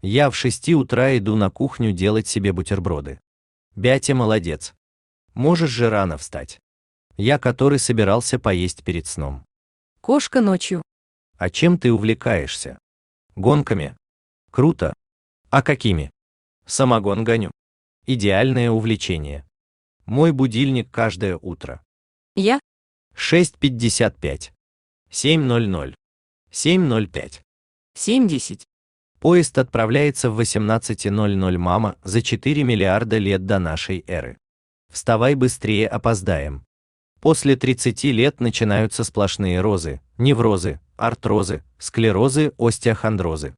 Я в 6 утра иду на кухню делать себе бутерброды. Бятя молодец. Можешь же рано встать. Я который собирался поесть перед сном. Кошка ночью. А чем ты увлекаешься? Гонками? Круто. А какими? Самогон гоню. Идеальное увлечение. Мой будильник каждое утро. Я? 6:55. 7:00. 7:05. 70. Поезд отправляется в 18:00, мама, за 4 миллиарда лет до нашей эры. Вставай быстрее, опоздаем. После 30 лет начинаются сплошные розы, неврозы, артрозы, склерозы, остеохондрозы.